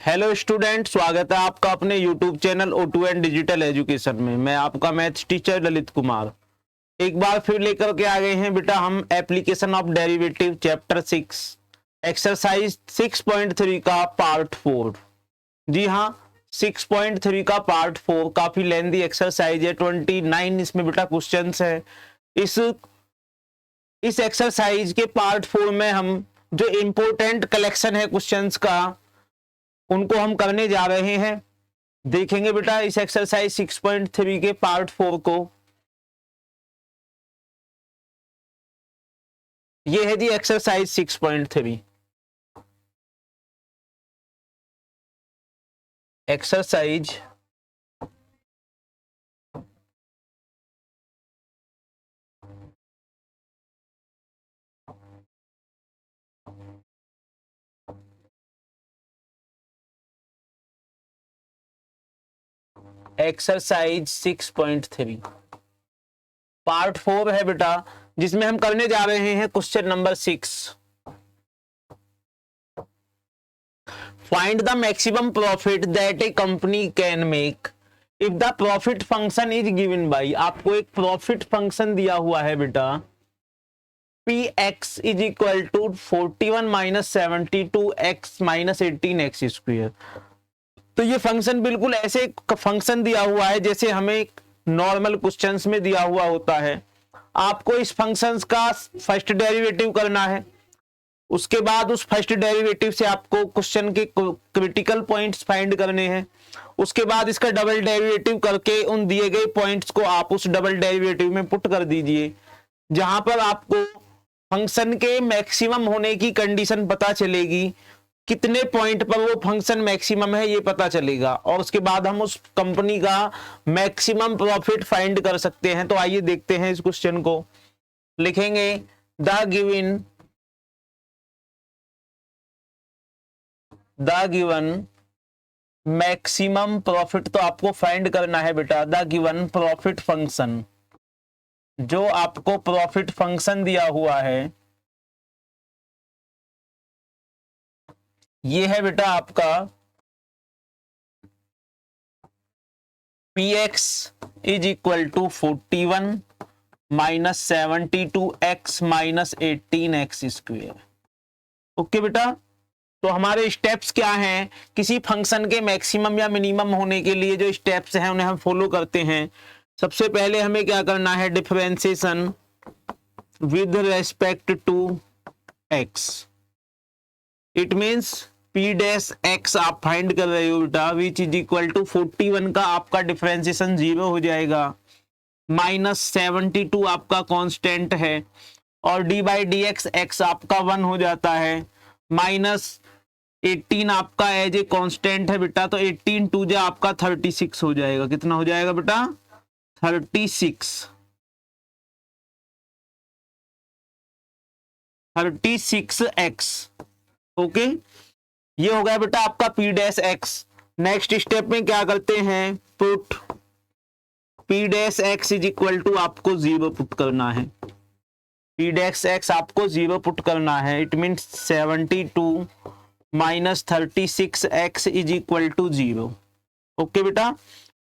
Hello student, स्वागत है आपका अपने YouTube channel O2 and digital education में। मैं आपका मैथ्स टीचर ललित कुमार एक बार फिर लेकर के आ गए हैं बेटा हम application of derivative chapter 6 exercise 6.3 का पार्ट 4। जी हाँ, 6.3 का पार्ट 4 काफी लेंथी एक्सरसाइज है। 29 इसमें बेटा क्वेश्चंस है। इस एक्सरसाइज के पार्ट 4 में हम जो इंपॉर्टेंट कलेक्शन है क्वेश्चंस का उनको हम करने जा रहे हैं। देखेंगे बेटा इस एक्सरसाइज 6.3 के पार्ट 4 को। ये है जी एक्सरसाइज 6.3। एक्सरसाइज एक्सरसाइज 6.3 पार्ट 4 है बेटा, जिसमें हम करने जा रहे हैं question number 6। Find the maximum profit that a company can make if the profit function is given by. आपको एक प्रॉफिट फंक्शन दिया हुआ है बेटा, px is equal to 41 minus 72x minus 18x square. तो ये फंक्शन बिल्कुल ऐसे फंक्शन दिया हुआ है जैसे हमें नॉर्मल क्वेश्चंस में दिया हुआ होता है। आपको इस फंक्शंस का फर्स्ट डेरिवेटिव करना है, उसके बाद उस फर्स्ट डेरिवेटिव से आपको क्वेश्चन के क्रिटिकल पॉइंट्स फाइंड करने हैं। उसके बाद इसका डबल डेरिवेटिव करके उन दिए गए पॉइंट्स को आप उस डबल डेरिवेटिव में पुट कर दीजिए, जहां पर आपको फंक्शन के मैक्सिमम होने की कंडीशन पता चलेगी। कितने पॉइंट पर वो फंक्शन मैक्सिमम है ये पता चलेगा, और उसके बाद हम उस कंपनी का मैक्सिमम प्रॉफिट फाइंड कर सकते हैं। तो आइए देखते हैं इस क्वेश्चन को। लिखेंगे द गिवन मैक्सिमम प्रॉफिट। तो आपको फाइंड करना है बेटा द गिवन प्रॉफिट फंक्शन। जो आपको प्रॉफिट फंक्शन दिया हुआ है ये है बेटा आपका px is equal to 41 minus 72x minus 18x square. Okay बेटा, तो हमारे स्टेप्स क्या हैं? किसी फंक्शन के मैक्सिमम या मिनिमम होने के लिए जो स्टेप्स हैं उन्हें हम फॉलो करते हैं। सबसे पहले हमें क्या करना है? Differentiation with respect to x। It means p dash x आप फाइंड कर रहे हो बेटा, विच इज इक्वल टू 41 का आपका डिफरेंशिएशन 0 हो जाएगा, माइनस 72 आपका कांस्टेंट है, और d by D x x आपका 1 हो जाता है, माइनस 18 आपका एज ए कांस्टेंट है बेटा। तो 18 टू जा आपका 36 हो जाएगा। कितना हो जाएगा बेटा? 36x। ओके, ये हो गया बेटा आपका p dash x। Next step में क्या करते हैं? Put p dash x is equal to आपको 0 पुट करना है। p डैश x आपको 0 पुट करना है। It means 72 minus 36x is equal to 0। Okay बेटा,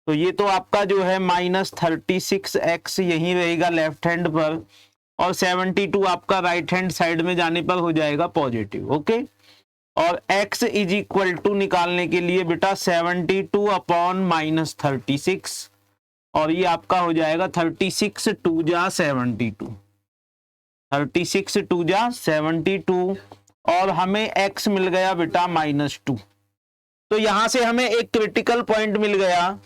तो ये तो आपका जो है माइनस 36x यही रहेगा लेफ्ट हैंड पर, और 72 आपका राइट हैंड साइड में जाने पर हो जाएगा पॉजिटिव। ओके, और x इज इक्वल टू निकालने के लिए बेटा 72 अपॉन माइनस 36, और ये आपका हो जाएगा 36 टू जा 72, 36 टू जा 72, और हमें x मिल गया बेटा -2। तो यहां से हमें एक क्रिटिकल पॉइंट मिल गया,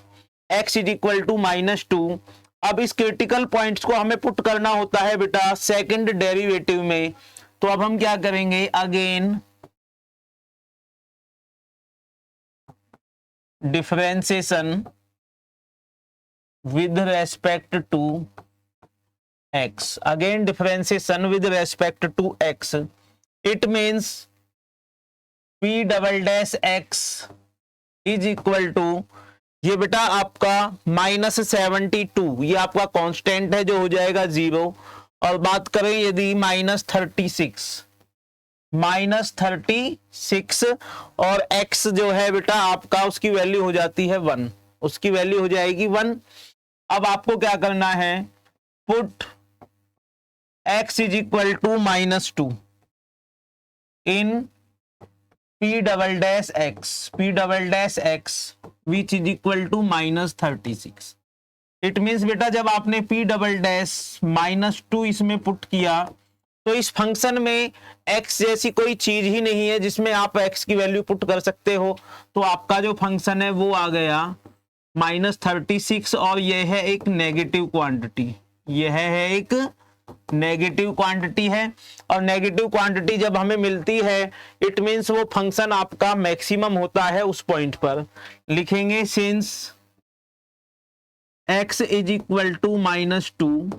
x इज इक्वल टू -2। अब इस क्रिटिकल पॉइंट्स को हमें पुट करना होता है बेटा सेकंड डेरिवेटिव में। तो अब हम क्या करेंगे? Again differentiation with respect to x। Again differentiation with respect to x। It means p double dash x is equal to, ये बेटा आपका -72, ये आपका कांस्टेंट है जो हो जाएगा 0। और बात करें यदि -36, -36 और x जो है बेटा आपका उसकी वैल्यू हो जाती है 1, उसकी वैल्यू हो जाएगी 1। अब आपको क्या करना है, put x is equal to -2 in p double dash x which is equal to -36। It means बेटा जब आपने p डबल डैश -2 इसमें पुट किया तो इस फंक्शन में x जैसी कोई चीज ही नहीं है जिसमें आप x की वैल्यू पुट कर सकते हो, तो आपका जो फंक्शन है वो आ गया -36 और यह है एक नेगेटिव क्वांटिटी, यह है एक नेगेटिव क्वांटिटी है। और नेगेटिव क्वांटिटी जब हमें मिलती है इट मीन्स वो फंक्शन आपका मैक्सिमम होता है उस पॉइंट पर। लिखेंगे since x is equal to -2,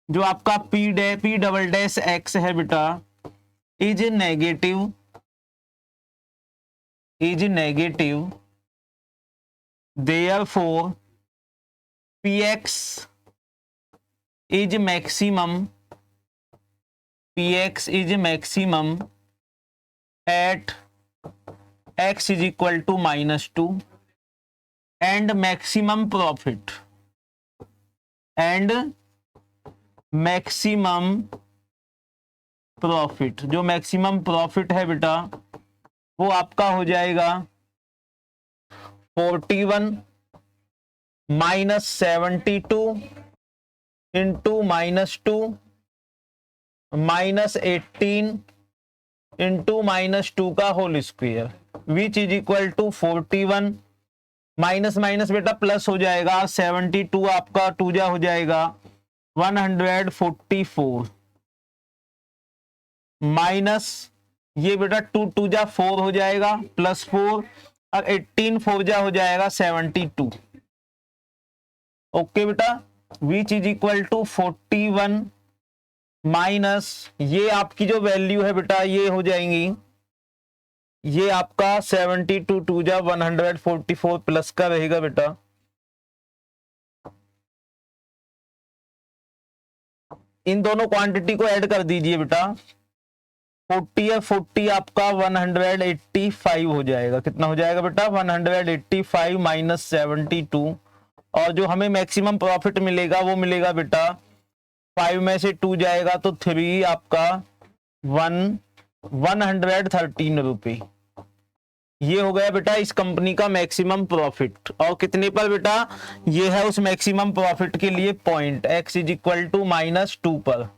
जो आपका p डबल डैश x है बेटा is negative, therefore px is maximum at x is equal to -2 and maximum profit, जो मैक्सिमम प्रॉफिट है बेटा वो आपका हो जाएगा 41 -72 इंटू -2 -18 इंटू -2 का whole square which is equal to 41 minus minus बेटा प्लस हो जाएगा, 72 आपका 2 जा हो जाएगा 144 माइनस ये बेटा 2 जा 4 हो जाएगा प्लस 4 और 18 4 जा हो जाएगा 72। ओके बेटा, which is equal to 41 minus ये आपकी जो वैल्यू है बेटा ये हो जाएंगी, ये आपका 72 2 जा 144 प्लस का रहेगा बेटा, इन दोनों क्वांटिटी को ऐड कर दीजिए बेटा, 40 है 40 आपका 185 हो जाएगा, कितना हो जाएगा बेटा 185 माइनस 72 और जो हमें मैक्सिमम प्रॉफिट मिलेगा वो मिलेगा बेटा 5 में से 2 जाएगा तो 3 आपका 113 रुपए। ये हो गया बेटा इस कंपनी का मैक्सिमम प्रॉफिट, और कितने पर बेटा ये है उस मैक्सिमम प्रॉफिट के लिए point x is equal to -2 पर,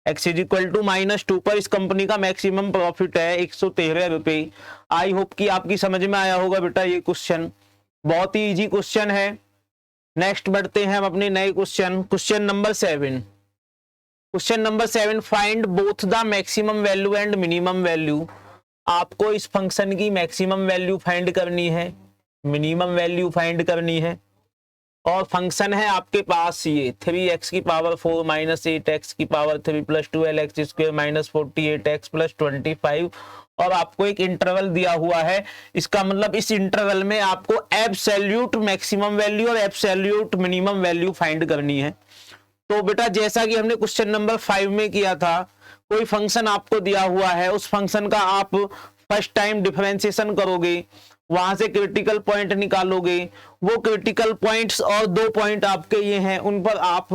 x इज इक्वल टू -2 पर इस कंपनी का मैक्सिमम प्रॉफिट है 113 रुपए। आई होप कि आपकी समझ में आया होगा बेटा ये क्वेश्चन, बहुत ही इजी क्वेश्चन है। नेक्स्ट बढ़ते हैं हम अपने नए question number 7। Question number 7, find both the maximum value and minimum value. आपको इस फंक्शन की मैक्सिमम वैल्यू फाइंड करनी है, मिनिमम वैल्यू फाइंड करनी है, और फंक्शन है आपके पास ये 3x की पावर 4 माइनस 8x की power 3 plus 12x square minus 48x plus 25, और आपको एक इंटरवल दिया हुआ है। इसका मतलब इस इंटरवल में आपको एब्सोल्यूट मैक्सिमम वैल्यू और एब्सोल्यूट मिनिमम वैल्यू फाइंड करनी है। तो बेटा जैसा कि हमने क्वेश्चन नंबर 5 में किया था, कोई फंक्शन आपको दिया हुआ है, उस फंक्शन का आप फर्स्ट टाइम डिफरेंशिएशन करोगे, वहां से क्रिटिकल पॉइंट निकालोगे, वो क्रिटिकल पॉइंट्स और 2 पॉइंट आपके ये हैं, उन पर आप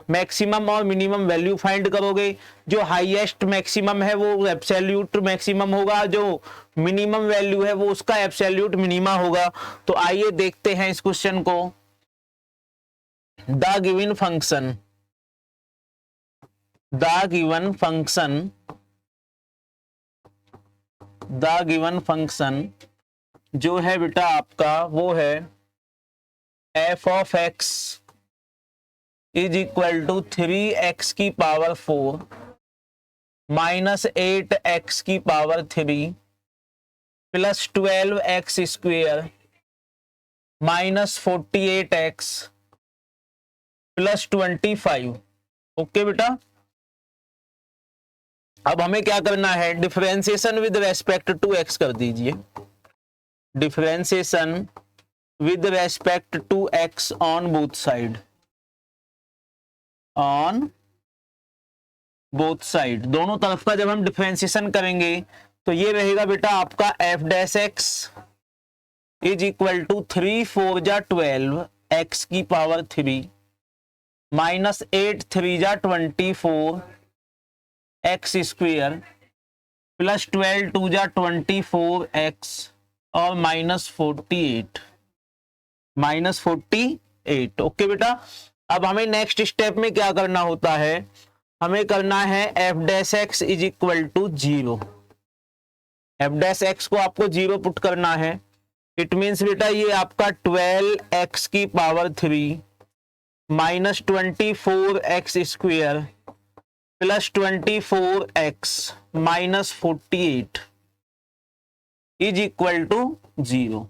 मैक्सिमम और मिनिमम वैल्यू फाइंड करोगे। जो हाईएस्ट मैक्सिमम है वो एब्सोल्यूट मैक्सिमम होगा, जो मिनिमम वैल्यू है वो उसका एब्सोल्यूट मिनिमा होगा। तो आइए देखते हैं इस क्वेश्चन को। द गिवन फंक्शन जो है बेटा आपका वो है f of x is equal to 3x की पावर 4 माइनस 8x की power 3 plus 12x square minus 48x plus 25। Okay बेटा, अब हमें क्या करना है, differentiation with respect to x कर दीजिए, differentiation with respect to x on both side, both side, दोनों तरफ का जब हम डिफरेंशिएशन करेंगे तो ये रहेगा बेटा आपका F dash x is equal to 3 4 जा 12 एक्स की पावर 3 माइनस 8 3 जा 24 एक्स स्क्वेयर प्लस 12 2 जा 24 एक्स और माइनस 48। ओके बेटा, अब हमें नेक्स्ट स्टेप में क्या करना होता है, हमें करना है F dash x is equal to 0। F dash X को आपको 0 पुट करना है। इट मीन्स बेटा ये आपका 12 एक्स की power 3 minus 24 X square plus 24 X minus 48 is equal to 0।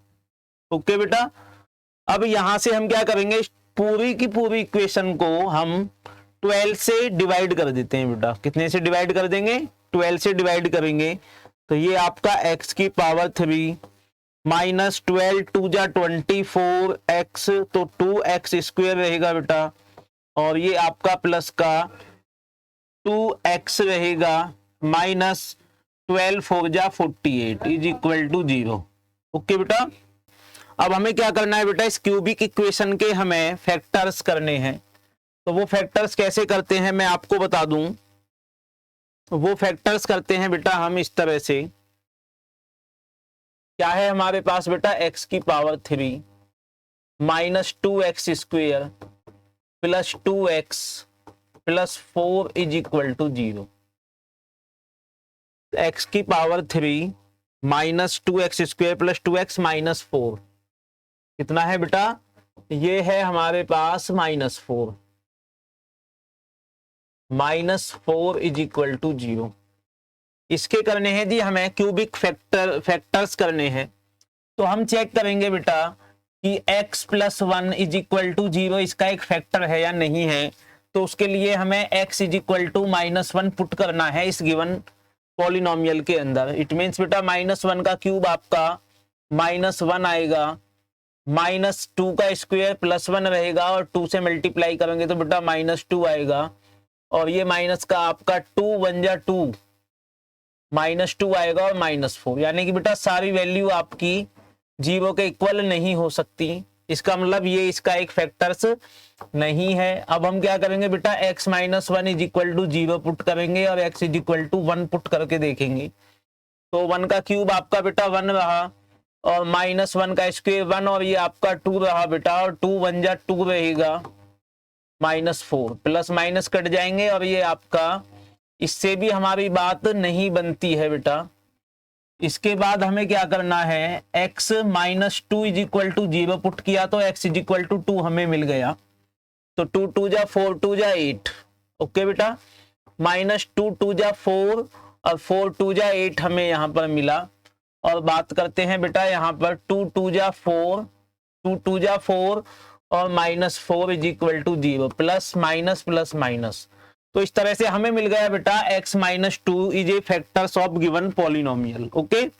Okay बेटा, अब यहां से हम क्या करेंगे, पूरी की पूरी इक्वेशन को हम 12 से डिवाइड कर देते हैं बेटा। कितने से डिवाइड कर देंगे, 12 से डिवाइड करेंगे तो ये आपका x की पावर 3 माइनस 12 2 जा 24 एक्स, तो 2x स्क्वेयर रहेगा बेटा, और ये आपका प्लस का 2x रहेगा माइनस 12 4 जा 48 इज इक्वल टू 0। ओके बेटा, अब हमें क्या करना है बेटा, इस क्यूबिक इक्वेशन के हमें फैक्टर्स करने हैं। तो वो फैक्टर्स कैसे करते हैं मैं आपको बता दूं। वो फैक्टर्स करते हैं बेटा हम इस तरह से, क्या है हमारे पास बेटा, x की power 3 minus 2x square plus 2x plus 4 is equal to 0। x की power 3 minus 2x square plus 2x minus 4 कितना है बेटा, ये है हमारे पास -4 इज इक्वल टू 0। इसके करने हैं जी हमें क्यूबिक फैक्टर्स करने हैं। तो हम चेक करेंगे बेटा कि x plus 1 is equal to 0 इसका एक फैक्टर है या नहीं है। तो उसके लिए हमें x is equal to -1 put करना है इस गिवन पॉलिनोमियल के अंदर। इट मीन्स बेटा -1 का क्यूब आपका -1 आएगा, -2 का स्क्वायर प्लस 1 रहेगा और 2 से मल्टीप्लाई करेंगे तो बेटा -2 आएगा, और ये माइनस का आपका 2 1 जा 2 -2 आएगा और -4, यानी कि बेटा सारी वैल्यू आपकी 0 के इक्वल नहीं हो सकती। इसका मतलब ये इसका एक फैक्टर्स नहीं है। अब हम क्या करेंगे बेटा, x - 1 is equal to 0 put करेंगे और x is equal to 1 put करके देखेंगे। तो 1 का क्यूब आपका बेटा 1 रहा और -1 का स्क्वायर 1 और ये आपका 2 रहा बेटा, और 2 1 जा 2 रहेगा -4, प्लस माइनस कट जाएंगे और ये आपका, इससे भी हमारी बात नहीं बनती है बेटा। इसके बाद हमें क्या करना है, x - 2 is equal to 0 put किया तो x इज इक्वल टू 2 हमें मिल गया। तो 2 2 जा 4 2 जा 8। ओके बेटा, -2 2 जा 4 और 4 2 जा 8 हमें यहाँ पर मिला। और बात करते हैं बेटा यहाँ पर 2 2 जा 4 2 2 जा 4 और -4 is equal to 0, plus minus plus minus. तो इस तरह से हमें मिल गया बेटा x - 2 is a factors of given polynomial. Okay,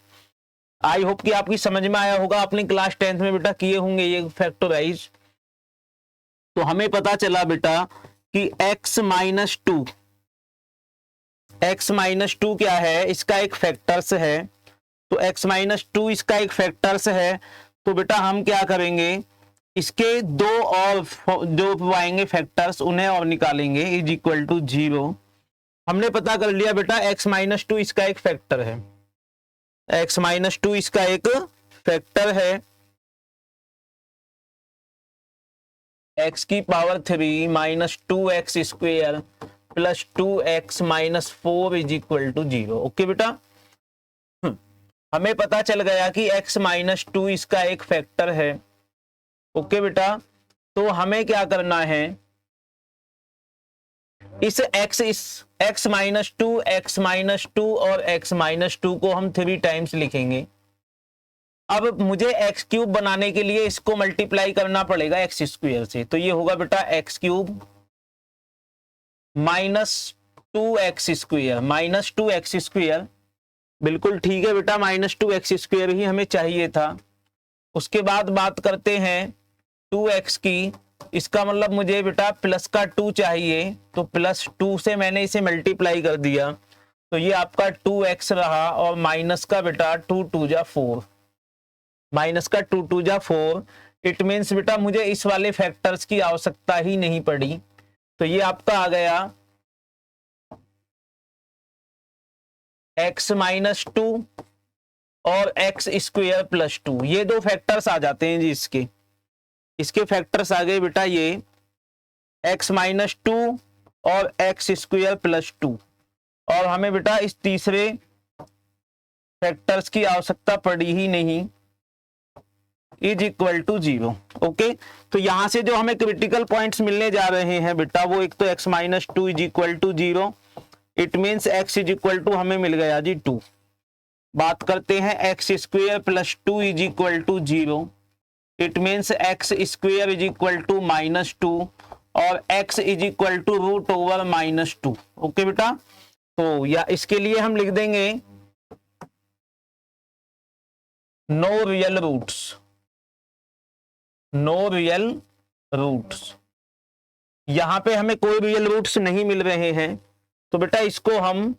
I hope कि आपकी समझ में आया होगा, अपनी क्लास 10th में बेटा किए होंगे ये फैक्टराइज। तो हमें पता चला बेटा कि x - 2 क्या है, इसका एक फैक्टर्स है। तो x - 2 इसका एक फैक्टर्स है। तो बेटा हम क्या करेंगे, इसके दो और जो आएंगे फैक्टर्स उन्हें और निकालेंगे इज इक्वल टू 0। हमने पता कर लिया बेटा x - 2 इसका एक फैक्टर है, x - 2 इसका एक फैक्टर है। x की power 3 minus 2x square plus 2x minus 4 is equal to 0। Okay बेटा, हमें पता चल गया कि x - 2 इसका एक फैक्टर है। ओके बेटा, तो हमें क्या करना है, इस x - 2 और x - 2 को हम 3 टाइम्स लिखेंगे। अब मुझे x क्यूब बनाने के लिए इसको मल्टीप्लाई करना पड़ेगा x स्क्वायर से। तो ये होगा बेटा x क्यूब -2x स्क्वायर, बिल्कुल ठीक है बेटा, -2x स्क्वायर ही हमें चाहिए था। उसके बाद बात करते हैं 2x की, इसका मतलब मुझे बेटा प्लस का 2 चाहिए, तो प्लस 2 से मैंने इसे मल्टीप्लाई कर दिया, तो ये आपका 2x रहा, और माइनस का बेटा 2 2 जा 4, माइनस का 2 2 जा 4। इट मीन्स बेटा मुझे इस वाले फैक्टर्स की आवश्यकता ही नहीं पड़ी, तो ये आपका आ गया x माइनस 2 और एक्स स्क्वेयर प्लस 2, ये दो फैक्टर्स आ जाते हैं जी। इसके फैक्टर्स आ गए बेटा ये x माइनस 2 और एक्स स्क्वेयर प्लस 2, और हमें बेटा इस तीसरे फैक्टर्स की आवश्यकता पड़ी ही नहीं, इज इक्वल टू 0। ओके, तो यहां से जो हमें क्रिटिकल पॉइंट्स मिलने जा रहे हैं बेटा, वो एक तो x minus 2 is equal to 0, it means x is equal to हमें मिल गया जी 2। बात करते हैं X square plus 2 is equal to 0, it means X square is equal to minus 2, और x is equal to root over minus 2। Okay बेटा, तो या इसके लिए हम लिख देंगे no real roots, no real roots. यहां पे हमें कोई रियल रूट्स नहीं मिल रहे हैं, तो बेटा इसको हम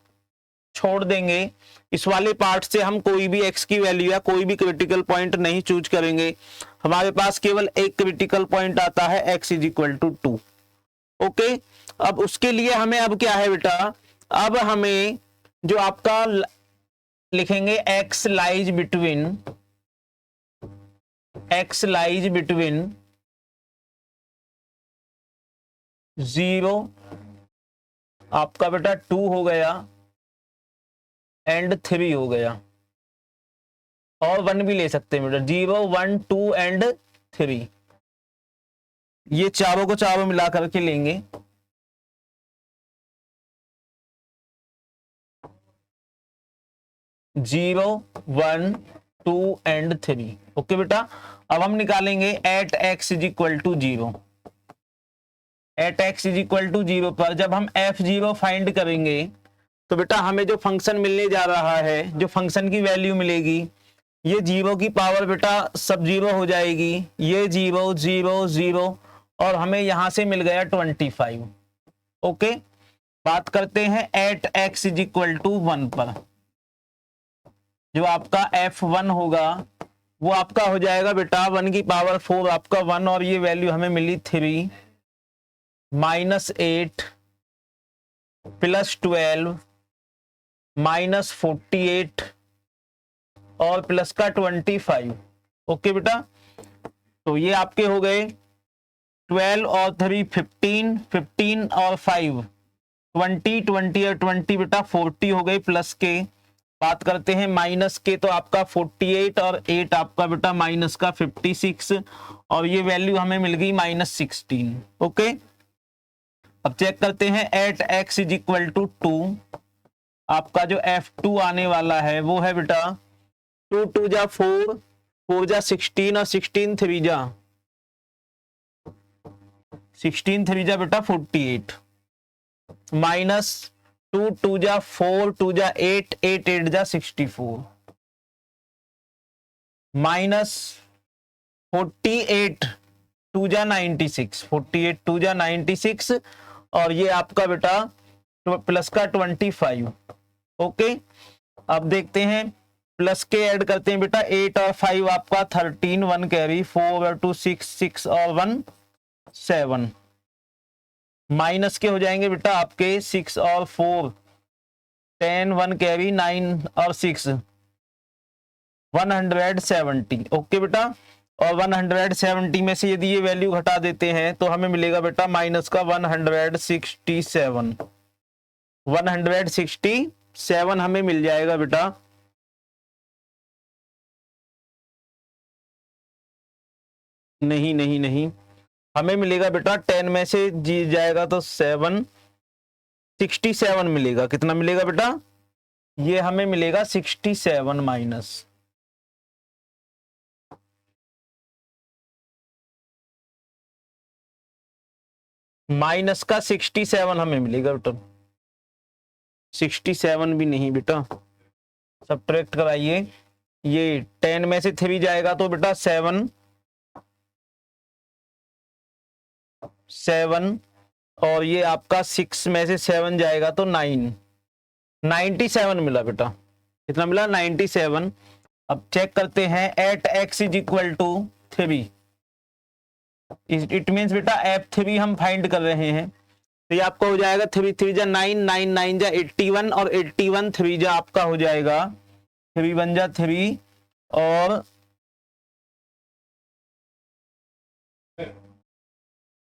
छोड़ देंगे। इस वाले पार्ट से हम कोई भी x की वैल्यू या कोई भी क्रिटिकल पॉइंट नहीं चूज करेंगे, हमारे पास केवल एक क्रिटिकल पॉइंट आता है x is equal to 2। Okay, अब उसके लिए हमें अब क्या है बेटा, अब हमें जो आपका लिखेंगे x लाइज बिटवीन 0 आपका बेटा 2 हो गया एंड 3 हो गया, और 1 भी ले सकते हैं बेटा, 0 1 2 एंड 3, ये चारों को चारों मिला करके लेंगे। Zero 1 2 and 3। ओके बेटा, अब हम निकालेंगे at x is equal to 0। At x is equal to 0 पर जब हम f0 फाइंड करेंगे, तो बेटा हमें जो फंक्शन मिलने जा रहा है, जो फंक्शन की वैल्यू मिलेगी, ये 0 की पावर बेटा सब 0 हो जाएगी, ये 0 0 0, और हमें यहां से मिल गया 25। ओके, बात करते हैं at x is equal to 1 पर, जो आपका f1 होगा वो आपका हो जाएगा बेटा 1 की पावर 4 आपका 1, और ये वैल्यू हमें मिली 3 माइनस 8 प्लस 12 माइनस 48 और प्लस का 25। ओके बेटा, तो ये आपके हो गए 12 और 3 15, 15 और 5 20, 20 और 20 बेटा 40 हो गए प्लस के। बात करते हैं माइनस के, तो आपका 48 और 8 आपका बेटा माइनस का 56, और ये वैल्यू हमें मिल गई -16। ओके, अब चेक करते हैं at x is equal to 2, आपका जो f2 आने वाला है वो है बेटा 2 2 जा 4, 4 जा 16, और 16 3 जा 16 3 जा बेटा 48, माइनस 2 2 जा 4, 2 जा 8, 8 8 जा 64, माइनस 48 2 जा 96, 48 2 जा 96, और ये आपका बेटा प्लस का 25। ओके, अब देखते हैं प्लस के ऐड करते हैं बेटा, 8 और 5 आपका 13, 1 कैरी, 4 और 2 6, 6 और 1 7, माइनस के हो जाएंगे बेटा आपके 6 और 4 10, 1 कैरी, 9 और 6 170। ओके बेटा, और 170 में से यदि ये वैल्यू घटा देते हैं तो हमें मिलेगा बेटा माइनस का 167, 167 हमें मिल जाएगा बेटा। नहीं नहीं नहीं, हमें मिलेगा बेटा 10 में से जी जाएगा तो 67 मिलेगा। कितना मिलेगा बेटा, ये हमें मिलेगा 67 माइनस का 67 हमें मिलेगा बेटा, 67 भी नहीं बेटा, सब्ट्रैक्ट कराइए, ये 10 में से 3 जाएगा तो बेटा 7 7 और ये आपका 6 में से 7 जाएगा तो 9, 97 मिला बेटा। कितना मिला? 97। अब चेक करते हैं at x is equal to 3। It means बेटा f3 हम फाइंड कर रहे हैं, तो ये आपका हो जाएगा 3 3 जा 9, 9 9 जा 81 और 81 3 जा आपका हो जाएगा 3 1 जा 3 और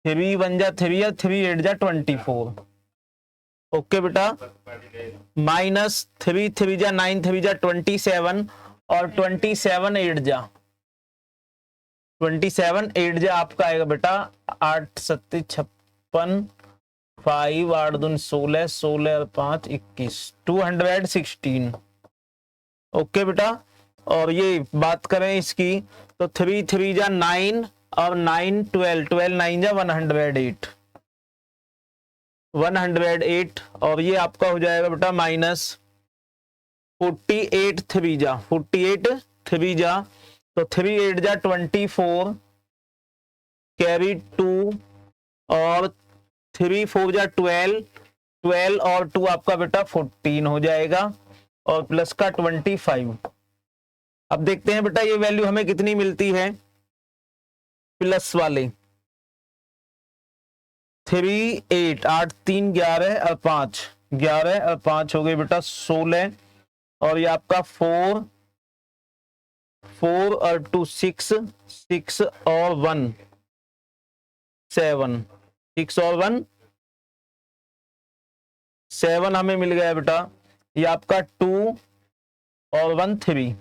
3 1 जा 3 या 3 8 जा 24। ओके बेटा, माइनस 3 3 जा 9 3 जा 27 और 27 8 जा 27 8 जा आपका आएगा बेटा 8 7 56 5 8 दून 16 16 और 5 21 216। ओके बेटा, और ये बात करें इसकी तो 3 3 जा 9 और 9 12 12 9 जा 108 108 और ये आपका हो जाएगा बेटा माइनस 48 3 जा 48 3 जा तो 3 8 जा 24 कैरी 2 और 3 4 जा 12 12 और 2 आपका बेटा 14 हो जाएगा और प्लस का 25। अब देखते हैं बेटा ये वैल्यू हमें कितनी मिलती है प्लस वाले 3 8 8 3 11 और 5 11 और 5 हो गए बेटा 16 और ये आपका 4 4 और 2 6 6 और 1 7 6 और 1 7 हमें मिल गया बेटा। ये आपका 2 और 1 3।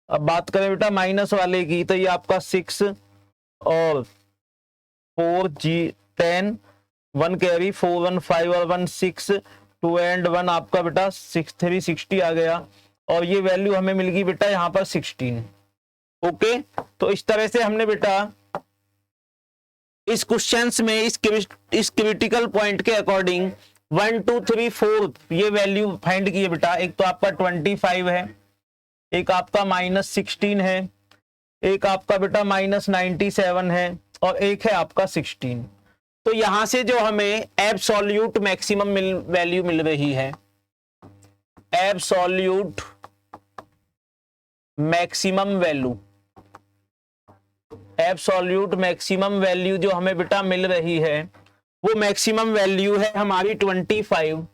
अब बात करें बेटा माइनस वाले की तो ये आपका 6 और 4 जी 10 1 कैरी 4 1 5 और 1 6 2 एंड 1 आपका बेटा 6 3 60 आ गया और ये वैल्यू हमें मिल गई बेटा यहाँ पर 16। ओके, तो इस तरह से हमने बेटा इस क्वेश्चंस में इस क्रिटिकल पॉइंट के अकॉर्डिंग 1 2 3 4 ये वैल्यू फाइंड किए बेटा। एक तो आपका 25 है, एक आपका -16 है, एक आपका बेटा -97 है और एक है आपका 16। तो यहां से जो हमें एब्सोल्यूट मैक्सिमम वैल्यू मिल रही है, absolute maximum value, absolute maximum value जो हमें बेटा मिल रही है वो मैक्सिमम वैल्यू है हमारी 25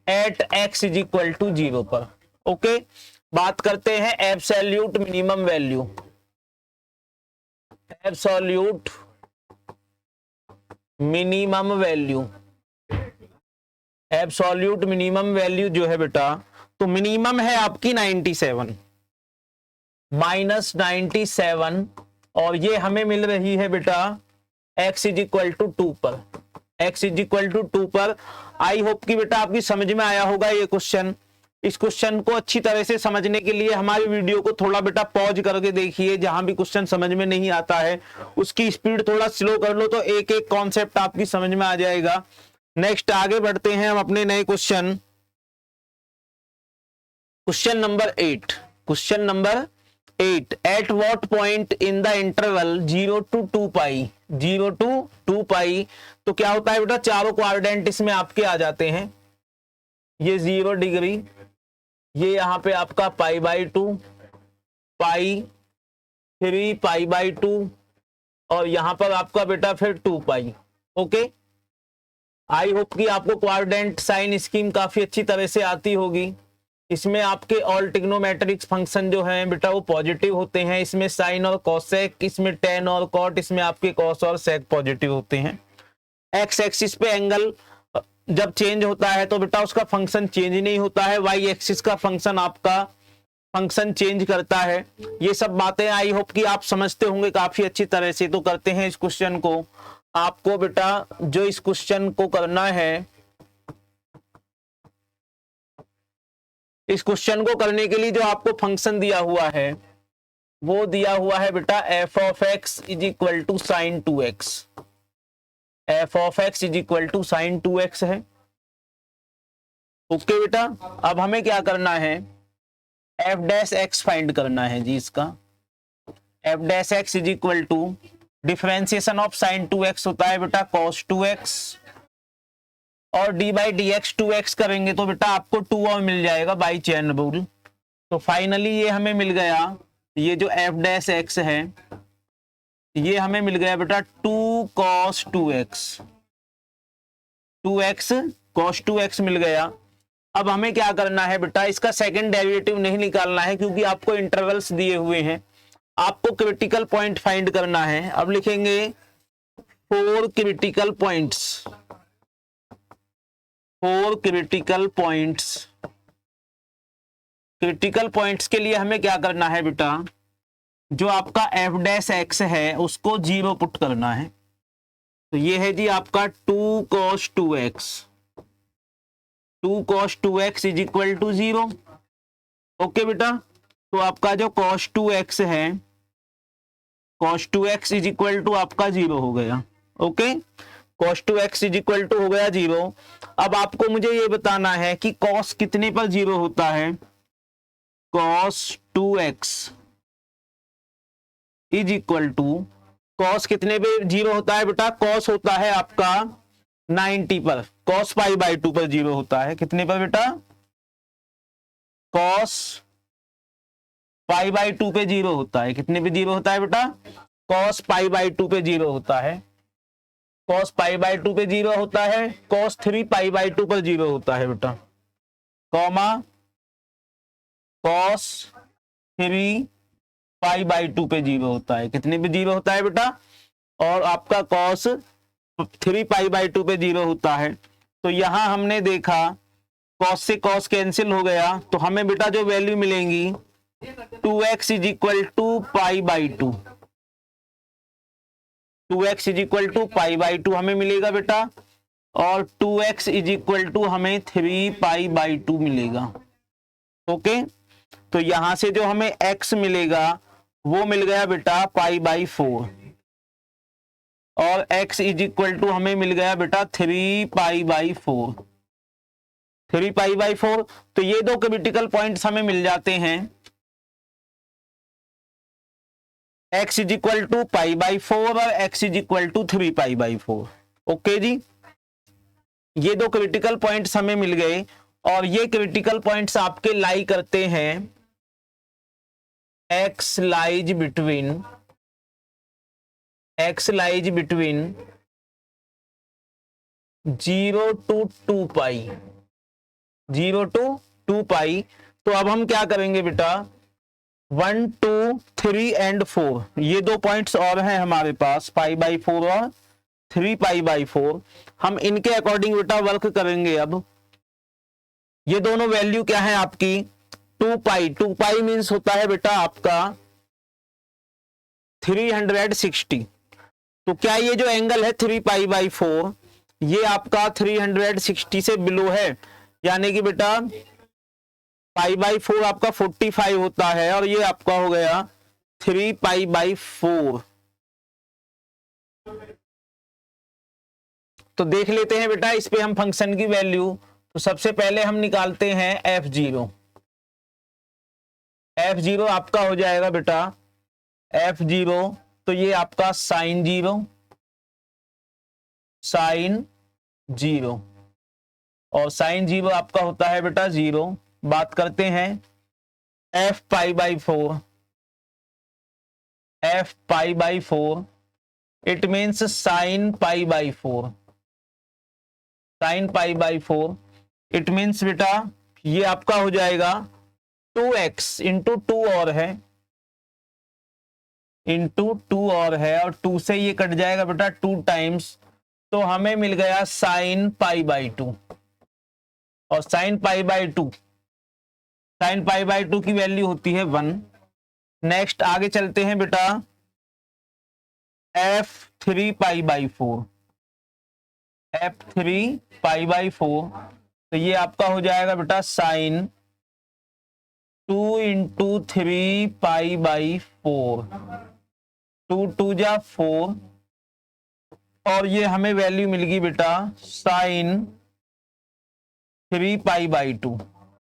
at x is equal to 0 पर। ओके, बात करते हैं absolute minimum value. Absolute minimum value, absolute minimum value जो है बेटा तो मिनिमम है आपकी 97 -97 और ये हमें मिल रही है बेटा x इज इक्वल टू 2 पर, x इज इक्वल टू 2 पर। आई होप कि बेटा आपकी समझ में आया होगा ये क्वेश्चन। इस क्वेश्चन को अच्छी तरह से समझने के लिए हमारी वीडियो को थोड़ा बेटा पॉज करके देखिए, जहां भी क्वेश्चन समझ में नहीं आता है उसकी स्पीड थोड़ा स्लो कर लो तो एक एक कॉन्सेप्ट आपकी समझ में आ जाएगा। नेक्स्ट आगे बढ़ते हैं हम अपने नए question, question number 8। Question number 8, at what point in the interval 0 to 2 pi, 0 to 2 पाई तो क्या होता है बेटा चारों क्वाड्रेंट इसमें आपके आ जाते हैं। ये 0 डिग्री, ये यहां पे आपका π/2 पाई 3 π/2 और यहां पर आपका बेटा फिर 2 पाई। ओके, आई होप कि आपको क्वाड्रेंट साइन स्कीम काफी अच्छी तरह से आती होगी। इसमें आपके ऑल ट्रिग्नोमेट्रिक्स फंक्शन जो हैं बेटा वो पॉजिटिव होते हैं, इसमें साइन और कॉसेक, इसमें टेन और कॉट, इसमें आपके कॉस और सेक पॉजिटिव होते हैं। एक्स एक्सिस पे एंगल जब चेंज होता है तो बेटा उसका फंक्शन चेंज नहीं होता है, वाई एक्सिस का फंक्शन आपका फंक्शन चेंज करता है। ये सब बातें आई होप कि आप समझते होंगे काफी अच्छी तरह से। तो करते हैं इस क्वेश्चन को। आपको बेटा जो इस क्वेश्चन को करना है, इस क्वेश्चन को करने के लिए जो आपको फंक्शन दिया हुआ है वो दिया हुआ है बेटा f of x is equal to sine 2x, f of x is equal to sine 2x है। ओके बेटा, अब हमें क्या करना है f डैश x फाइंड करना है जी। इसका F dash x is equal to differentiation of sine 2x होता है बेटा cos 2x, और D by D x 2x करेंगे तो बेटा आपको 2 और मिल जाएगा बाई चेन रूल। तो फाइनली ये हमें मिल गया, ये जो एफ डैश एक्स है ये हमें मिल गया बेटा 2 cos 2x, 2x cos 2x मिल गया। अब हमें क्या करना है बेटा, इसका सेकंड डेरिवेटिव नहीं निकालना है क्योंकि आपको इंटरवल्स दिए हुए हैं, आपको क्रिटिकल पॉइंट फाइंड करना है। अब लिखेंगे 4 critical points, 4 critical points. Critical points के लिए हमें क्या करना है बेटा, जो आपका एफ डैश एक्स है उसको 0 पुट करना है। तो ये है जी आपका 2 cos 2x, 2 cos 2x is equal to 0। Okay बेटा, तो आपका जो cos 2x है, cos 2x is equal to आपका 0 हो गया। Okay, cos 2x is equal to हो गया 0। अब आपको मुझे ये बताना है कि cos कितने पर 0 होता है। cos 2x is equal to, cos कितने पे 0 होता है बेटा, cos होता है आपका 90 पर, cos पाई बाई 2 पर 0 होता है। कितने पर बेटा, cos पाई बाई 2 पे 0 होता है। कितने पे 0 होता है बेटा, cos पाई बाई 2 पे 0 होता है। cos पाई बाई 2 पे 0 होता है, cos 3 पाई बाई 2 पर 0 होता है बेटा, कॉमा cos 3 पाई बाई 2 पे 0 होता है। कितने पे 0 होता है बेटा, और आपका cos 3 पाई बाई 2 पे 0 होता है। तो यहां हमने देखा cos से cos कैंसिल हो गया, तो हमें बेटा जो वैल्यू मिलेंगी 2x is equal to pi by 2, 2x is equal to pi by 2 हमें मिलेगा बेटा, और 2x इज इक्वल टू हमें 3 पाई बाई 2 मिलेगा। ओके, तो यहां से जो हमें x मिलेगा वो मिल गया बेटा पाई बाई 4, और x इज इक्वल टू हमें मिल गया बेटा 3 पाई बाई 4, 3 पाई बाई 4। तो ये दो क्रिटिकल पॉइंट्स हमें मिल जाते हैं, x is equal to pi by 4 और x is equal to 3 pi by 4। Okay जी, ये दो क्रिटिकल पॉइंट्स हमें मिल गए, और ये क्रिटिकल पॉइंट्स आपके लाई करते हैं x lies between 0 to 2 pi, 0 to 2 पाई। तो अब हम क्या करेंगे बेटा, 1 2 3 एंड 4 ये दो पॉइंट्स और हैं हमारे पास, पाई बाई 4 और 3 पाई बाई 4। हम इनके अकॉर्डिंग बेटा वर्क करेंगे। अब ये दोनों वैल्यू क्या है आपकी, 2 पाई, 2 पाई मीन्स होता है बेटा आपका 360। तो क्या ये जो एंगल है 3 पाई बाई 4 ये आपका 360 से बिलो है, यानी कि बेटा पाई बाई 4 आपका 45 होता है, और ये आपका हो गया 3 पाई बाई 4। तो देख लेते हैं बेटा इस पे हम फंक्शन की वैल्यू। तो सबसे पहले हम निकालते हैं f0। f0 आपका हो जाएगा बेटा f0, तो ये आपका साइन 0, और साइन 0 आपका होता है बेटा 0। बात करते हैं f pi by 4, it means sign pi by 4, sign pi by 4 it means बेटा ये आपका हो जाएगा 2x इंटू 2 और है, और 2 से ये कट जाएगा बेटा 2 टाइम्स, तो हमें मिल गया साइन पाई बाई 2, और साइन पाई बाई 2 की वैल्यू होती है 1। नेक्स्ट आगे चलते हैं बेटा f3 पाई बाई 4, तो ये आपका हो जाएगा बेटा साइन 2 इंटू 3 पाई बाई 4, 2 2 जा 4, और ये हमें वैल्यू मिल गई बेटा sine 3 pi by 2,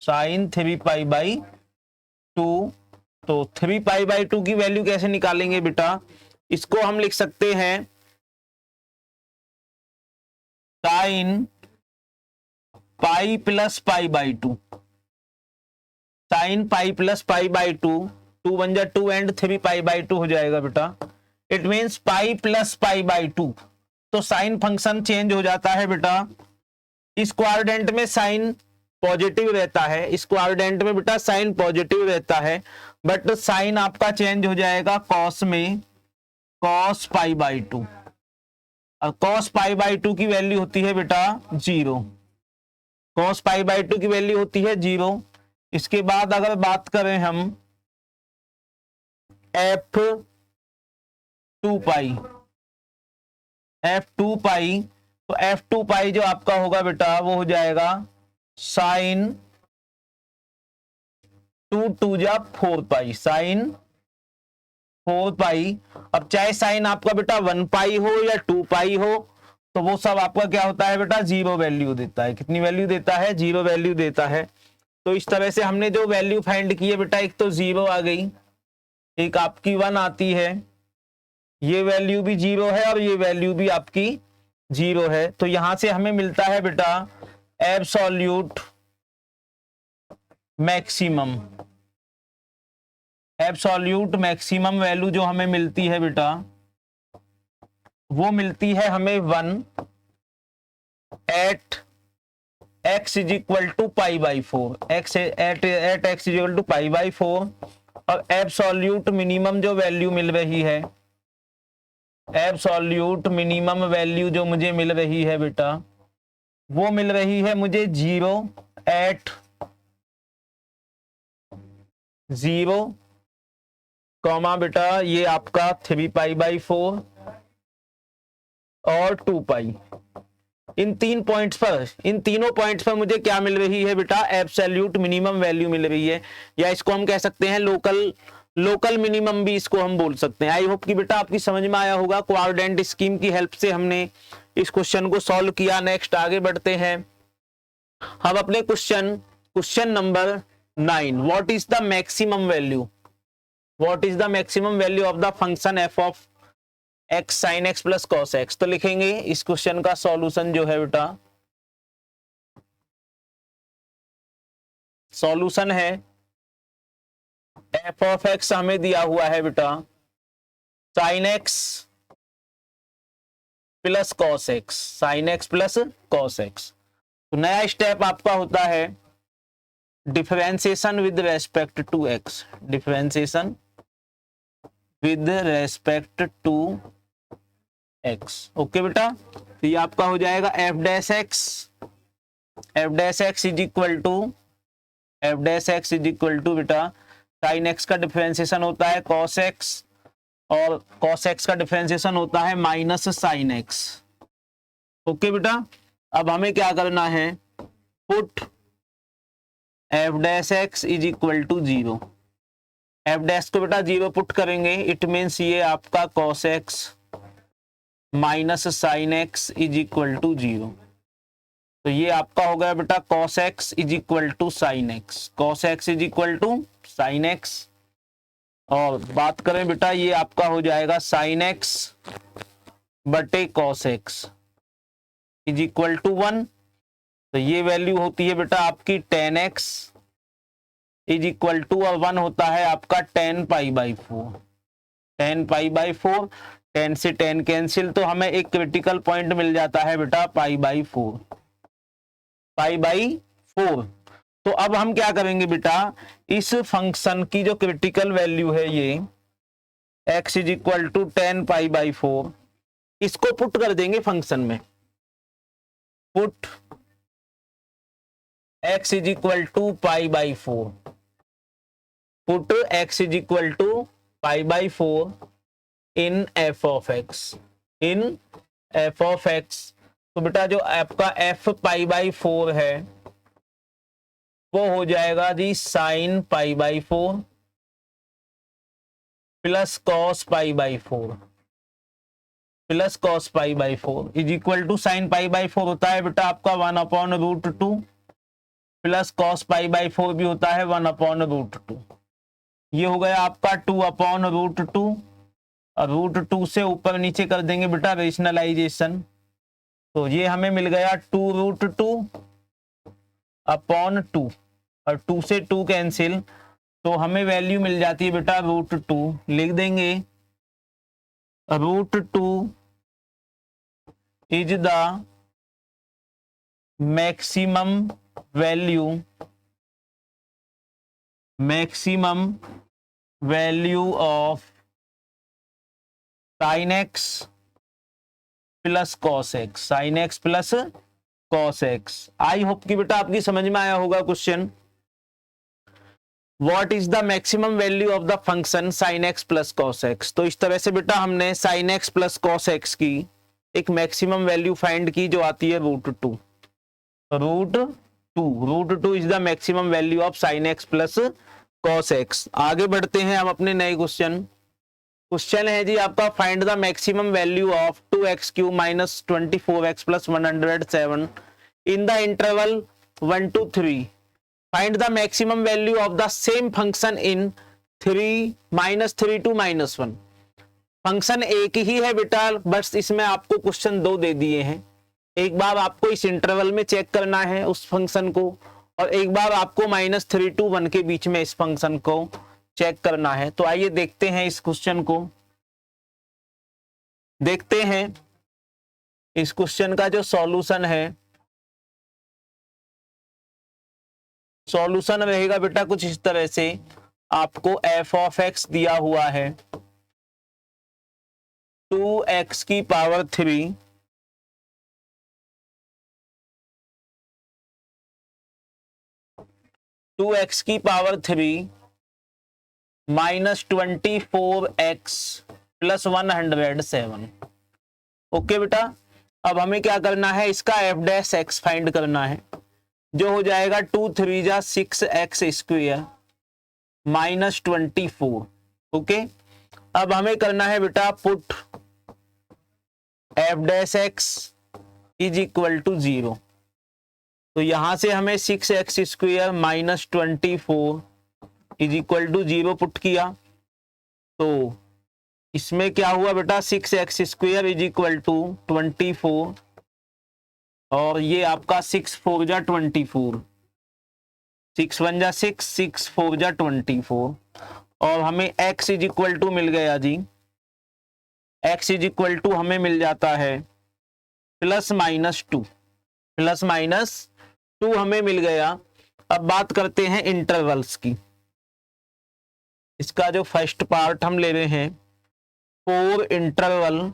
sine 3 pi by 2। तो 3π/2 की वैल्यू कैसे निकालेंगे बेटा, इसको हम लिख सकते हैं sine pi plus π/2, sine pi plus π/2, 2 1 जा 2 एंड 3π/2 हो जाएगा बेटा। It means pi plus π/2। तो साइन फंक्शन चेंज हो जाता है बेटा, इस क्वाड्रेंट में साइन पॉजिटिव रहता है, इस क्वाड्रेंट में बेटा साइन पॉजिटिव रहता है, बट साइन आपका चेंज हो जाएगा कॉस में, कॉस π/2। और कॉस π/2 की वैल्यू होती है बेटा 0, कॉस π/2 की वैल्यू होती है 0। इसके बाद अगर बात करें हम f2π, तो f2π जो आपका होगा बेटा वो हो जाएगा साइन 2 2 जा 4π, साइन 4π। अब चाहे साइन आपका बेटा 1π हो या 2π हो, तो वो सब आपका क्या होता है बेटा, 0 वैल्यू देता है। कितनी वैल्यू देता है, 0 वैल्यू देता है। तो इस तरह से हमने जो वैल्यू फाइंड की है बेटा, एक तो 0 आ गई, एक आपकी 1 आती है, ये वैल्यू भी 0 है और ये वैल्यू भी आपकी 0 है। तो यहां से हमें मिलता है बेटा absolute maximum, absolute maximum value जो हमें मिलती है बेटा, वो मिलती है हमें 1 at x is equal to π/4, x at x is equal to π/4। और एब्सोल्यूट मिनिमम जो वैल्यू मिल रही है, एब्सोल्यूट मिनिमम वैल्यू जो मुझे मिल रही है बेटा, वो मिल रही है मुझे 0 एट 0 कॉमा बेटा ये आपका 3π/4 और 2π। इन 3 पॉइंट्स पर, इन तीनों पॉइंट्स पर मुझे क्या मिल रही है बेटा, एब्सोल्यूट मिनिमम वैल्यू मिल रही है, या इसको हम कह सकते हैं लोकल मिनिमम भी इसको हम बोल सकते हैं। आई होप कि बेटा आपकी समझ में आया होगा। क्वाड्रेंट स्कीम की हेल्प से हमने इस क्वेश्चन को सॉल्व किया। नेक्स्ट आगे बढ़ते हैं हम अपने question number 9। What is the maximum value, what is the maximum value of the function F of x sine x plus cos x. तो लिखेंगे इस क्वेश्चन का सॉल्यूशन जो है बेटा, सॉल्यूशन है एफ ऑफ एक्स हमें दिया हुआ है बेटा sine x plus cos x, sine x plus cos x. तो नया स्टेप आपका होता है differentiation with respect to x, differentiation with respect to x. Okay बेटा, तो ये आपका हो जाएगा f dash x is equal to बेटा साइन एक्स का डिफरेंशिएशन होता है कॉस एक्स, और कॉस एक्स का डिफरेंशिएशन होता है माइनस साइन एक्स। ओके बेटा, अब हमें क्या करना है, put f dash x is equal to 0, F dash को बेटा 0 पुट करेंगे, इट मीन्स ये आपका cos x minus sine x is equal to 0। तो ये आपका हो गया बेटा cos x is equal to sine x, cos x is equal to sine x. और बात करें बेटा ये आपका हो जाएगा साइन एक्स बटे cos x is equal to 1। तो ये वैल्यू होती है बेटा आपकी tan x is equal to, और 1 होता है आपका tan π/4, tan π/4, 10 से 10 कैंसिल, तो हमें एक क्रिटिकल पॉइंट मिल जाता है बेटा π/4, π/4। तो अब हम क्या करेंगे बेटा, इस फंक्शन की जो क्रिटिकल वैल्यू है ये x is equal to tan π/4, इसको पुट कर देंगे फंक्शन में, put x is equal to π/4, put x is equal to π/4 in f of x, in f of x। तो बेटा जो आपका f π/4 है वो हो जाएगा जी sine π/4 plus cos π/4, plus cos π/4 is equal to sine π/4 होता है बेटा आपका 1/√2 प्लस कॉस π/4 भी होता है 1/√2। ये हो गया आपका 2/√2, और √2 से ऊपर नीचे कर देंगे बेटा रेशनलाइजेशन, तो ये हमें मिल गया 2√2/2, और 2 से 2 कैंसिल, तो हमें वैल्यू मिल जाती है बेटा √2। लिख देंगे √2 is the maximum value of sin x plus cos x, sin x plus cos x। I hope कि बेटा आपकी समझ में आया होगा question. What is the maximum value of the function sin x plus cos x? तो इस तरह से बेटा हमने sin x plus cos x की एक मैक्सिमम वैल्यू फाइंड की जो आती है √2। √2 is the maximum value of sin x plus cos x। आगे बढ़ते हैं हम अपने नए क्वेश्चन है जी आपका, find the maximum value of 2x³ minus 24x plus 107 in the interval 1 to 3। Find the maximum value of the same function in 3 -3 to -1। Function एक ही है बेटा, बस इसमें आपको क्वेश्चन 2 दे दिए हैं। एक बार आपको इस इंटरवल में चेक करना है उस फंक्शन को, और एक बार आपको -3 to 1 के बीच में इस फंक्शन को चेक करना है। तो आइए देखते हैं इस क्वेश्चन को, देखते हैं इस क्वेश्चन का जो सॉल्यूशन है। सॉल्यूशन रहेगा बेटा कुछ इस तरह से, आपको f(x) दिया हुआ है 2x³ 2x³ -24x plus 107। Okay बेटा, अब हमें क्या करना है, इसका f' फाइंड करना है, जो हो जाएगा 2 3 जा 6x² -24। ओके, अब हमें करना है बेटा put f' is equal to 0। तो यहां से हमें 6x² -24 is equal to 0 put किया, तो इसमें क्या हुआ बेटा 6x² इज इक्वल टू 24, और ये आपका 6 4 जा 24, 6 1 जा 6, 6 4 जा 24, और हमें x इज इक्वल टू मिल गया जी, x इज इक्वल टू हमें मिल जाता है +-2 हमें मिल गया। अब बात करते हैं इंटरवल्स की। इसका जो फर्स्ट पार्ट हम ले रहे हैं, 4 इंटरवल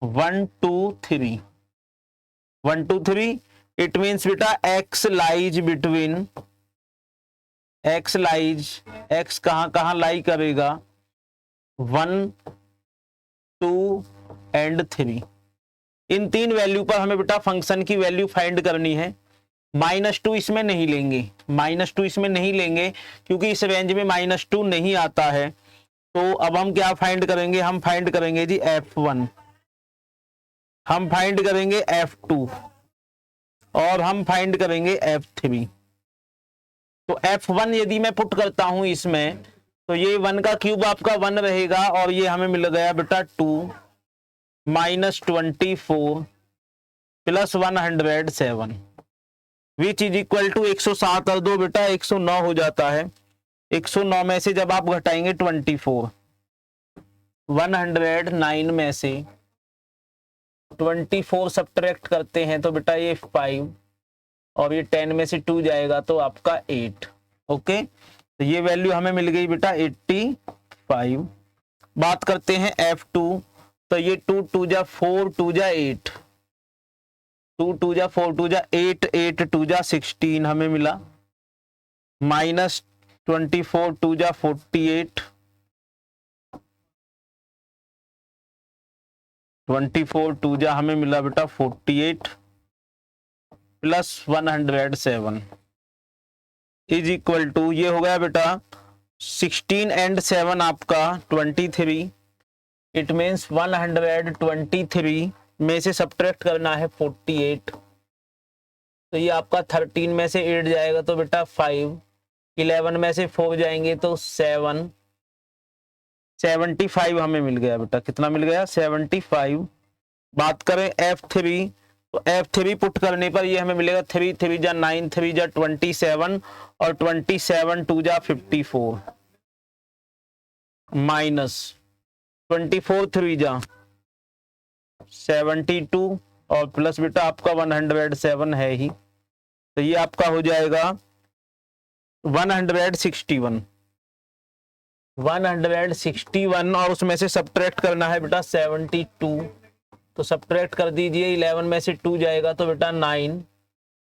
1 2 3 1 2 3। इट मीन्स बेटा x कहां लाई करेगा 1 2 एंड 3। इन 3 वैल्यू पर हमें बेटा फंक्शन की वैल्यू फाइंड करनी है। -2 इसमें नहीं लेंगे, क्योंकि इस रेंज में -2 नहीं आता है। तो अब हम क्या फाइंड करेंगे, हम फाइंड करेंगे जी f1, हम फाइंड करेंगे f2, और हम फाइंड करेंगे f3। तो f1 यदि मैं पुट करता हूं इसमें, तो ये 1 का क्यूब आपका 1 रहेगा, और ये हमें मिल गया बेटा 2 -24 plus 107 which is equal to 107 और 2 बेटा 109 हो जाता है। 109 में से जब आप घटाएंगे 24, 109 में से 24 सब्ट्रैक्ट करते हैं तो बेटा ये 5, और ये 10 में से 2 जाएगा तो आपका 8। ओके, तो ये वैल्यू हमें मिल गई बेटा 85। बात करते हैं f2, तो ये 2 2 जा 4 2 जा 8, 2 2 जा 4 2 जा 8, 8 2 जा 16 हमें मिला, -24 2 जा 48, 24 2 जा हमें मिला बेटा 48 प्लस 107 इज इक्वल टू, ये हो गया बेटा 16 एंड 7 आपका 23। इट मीन्स 123 में से सब्ट्रैक्ट करना है 48, तो ये आपका 13 में से 8 जाएगा तो बेटा 5, 11 में से 4 जाएंगे तो 7, 75 हमें मिल गया बेटा। कितना मिल गया? 75। बात करें F3, तो F3 पुट करने पर ये हमें मिलेगा 3 3 जा 9, 3 जा 27 और 27 2 जा 54 माइनस 24 3 जा 72 और प्लस बेटा आपका 107 है ही, तो ये आपका हो जाएगा 161 और उसमें से सब्ट्रैक्ट करना है बेटा 72, तो सब्ट्रैक्ट कर दीजिए। 11 में से 2 जाएगा तो बेटा 9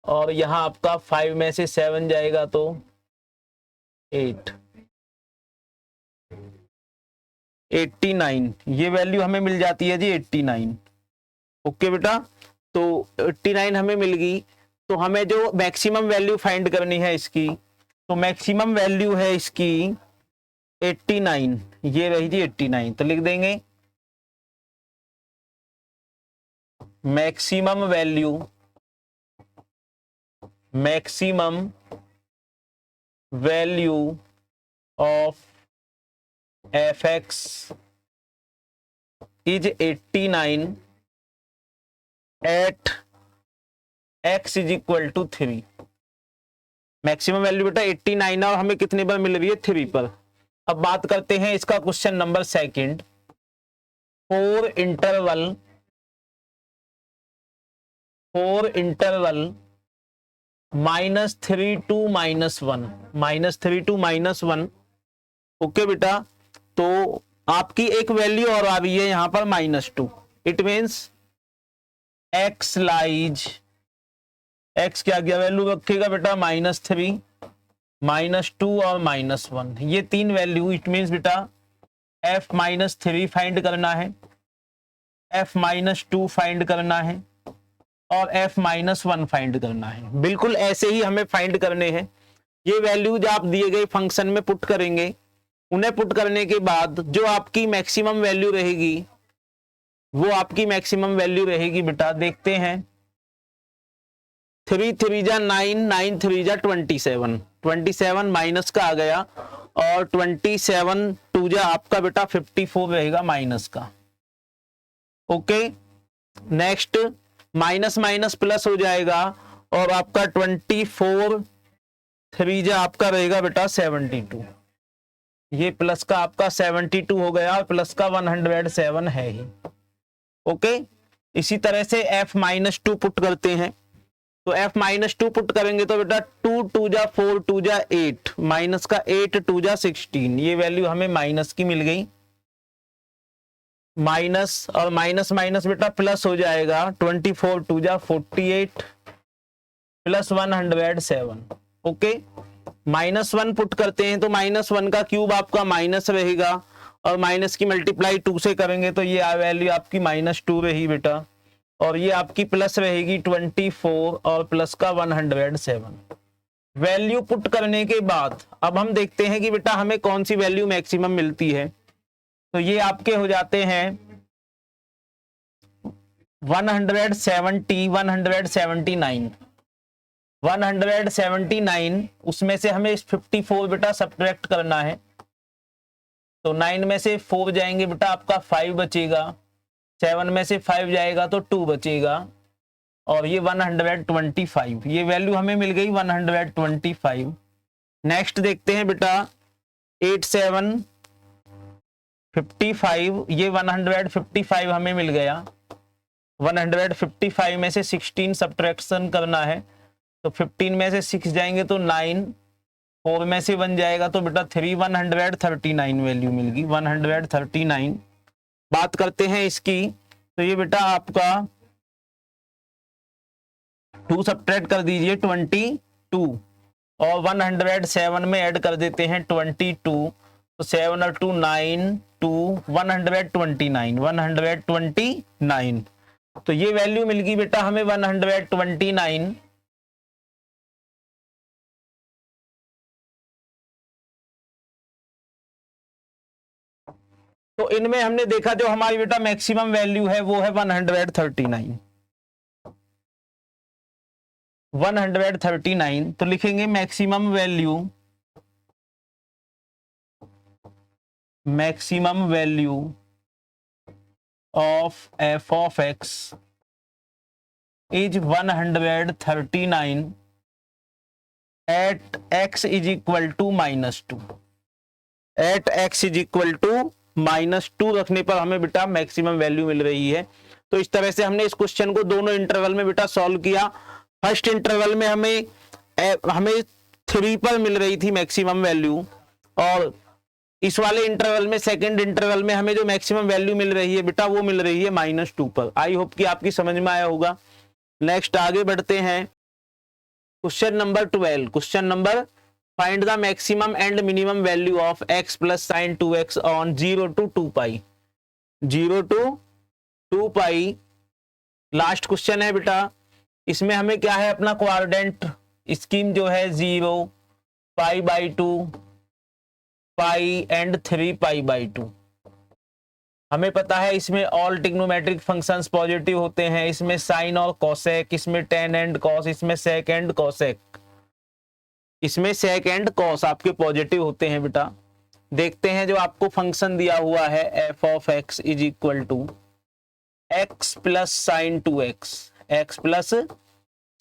और यहाँ आपका 5 में से 7 जाएगा तो 8, 89 ये वैल्यू हमें मिल जाती है जी 89। ओके बेटा, तो 89 हमें मिल गई। तो हमें जो मैक्सिमम वैल्यू फाइंड करनी है इसकी, तो मैक्सिमम वैल्यू है इसकी 89, ये रही जी 89, तो लिख देंगे maximum value of fx is 89 at x is equal to 3। Maximum value बेटा 89 और हमें कितने पर मिल रही है? 3 पर। अब बात करते हैं इसका question number second. Four interval -3 to -1, okay बेटा। तो आपकी एक वैल्यू और आ रही है यहां पर -2, it means x lies, x क्या क्या वैल्यू रखेगा बेटा? -3, -2 और -1, ये 3 वैल्यू। इट मीन्स बेटा f-3 फाइंड करना है, f-2 फाइंड करना है और f-1 फाइंड करना है। बिल्कुल ऐसे ही हमें फाइंड करने हैं। ये वैल्यूज आप दिए गए फंक्शन में पुट करेंगे, उन्हें पुट करने के बाद जो आपकी मैक्सिमम वैल्यू रहेगी वो आपकी मैक्सिमम वैल्यू रहेगी बेटा, देखते हैं 3 3 जा 9, 9 3 जा 27, 27 माइनस का आ गया और 27 2 जा आपका बेटा 54 रहेगा माइनस का। Okay, next minus minus plus हो जाएगा और आपका 24 3 जा आपका रहेगा बेटा 72, ये प्लस का आपका 72 हो गया और प्लस का 107 है ही। ओके, इसी तरह से f-2 पुट करते हैं, तो f-2 पुट करेंगे तो बेटा 2 2 जा 4 2 जा 8 माइनस का 8 2 जा 16, ये वैल्यू हमें माइनस की मिल गई। माइनस और माइनस माइनस बेटा प्लस हो जाएगा, 24 2 जा 48 प्लस 107। ओके, -1 पुट करते हैं तो -1 का क्यूब आपका माइनस रहेगा और माइनस की मल्टीप्लाई 2 से करेंगे तो ये वैल्यू आपकी -2 रही बेटा, और ये आपकी प्लस रहेगी 24 और प्लस का 107। वैल्यू पुट करने के बाद अब हम देखते हैं कि बेटा हमें कौन सी वैल्यू मैक्सिमम मिलती है। तो ये आपके हो जाते हैं 179, उसमें से हमें 54 बेटा सब्ट्रैक्ट करना है, तो 9 में से 4 जाएंगे बेटा आपका 5 बचेगा, 7 में से 5 जाएगा तो 2 बचेगा और ये 125, ये वैल्यू हमें मिल गई 125। नेक्स्ट देखते हैं बेटा 8 7 55, ये 155 हमें मिल गया। 155 में से 16 सब्ट्रैक्शन करना है, तो 15 में से 6 जाएंगे तो 9, 4 में से 1 जाएगा तो बेटा 3, 139 वैल्यू मिल गई 139। बात करते हैं इसकी, तो ये बेटा आपका 2 सब्ट्रैक्ट कर दीजिए 22 और 107 में ऐड कर देते हैं 22, तो 7 और 2 9 2 129, तो ये वैल्यू मिल गई बेटा हमें 129। तो इनमें हमने देखा जो हमारी बेटा मैक्सिमम वैल्यू है वो है 139। 139 तो लिखेंगे maximum value of f of x is 139 at x is equal to -2। At x is equal to -2 रखने पर हमें बेटा मैक्सिमम वैल्यू मिल रही है। तो इस तरह से हमने इस क्वेश्चन को दोनों इंटरवल में बेटा सॉल्व किया। फर्स्ट इंटरवल में हमें 3 पर मिल रही थी मैक्सिमम वैल्यू, और इस वाले इंटरवल में सेकंड इंटरवल में हमें जो मैक्सिमम वैल्यू मिल रही है बेटा वो मिल रही है -2 पर। आई होप कि आपकी समझ में आया होगा। नेक्स्ट आगे बढ़ते हैं। Question number 12। Question number, find the maximum and minimum value of x plus sine 2x on 0 to 2 pi. 0 to 2 pi last question है बेटा। इसमें हमें क्या है, अपना कोऑर्डिनेट स्कीम जो है 0, π/2, पाई एंड 3 π/2। हमें पता है इसमें ऑल ट्रिग्नोमेट्रिक फंक्शंस पॉजिटिव होते हैं, इसमें साइन और कोसेक, इसमें टेन एंड कॉस, इसमें सेक एंड कोसेक, इसमें सेक एंड कॉस आपके पॉजिटिव होते हैं बेटा। देखते हैं जो आपको फंक्शन दिया हुआ है f of x is equal to x plus sine 2x, x plus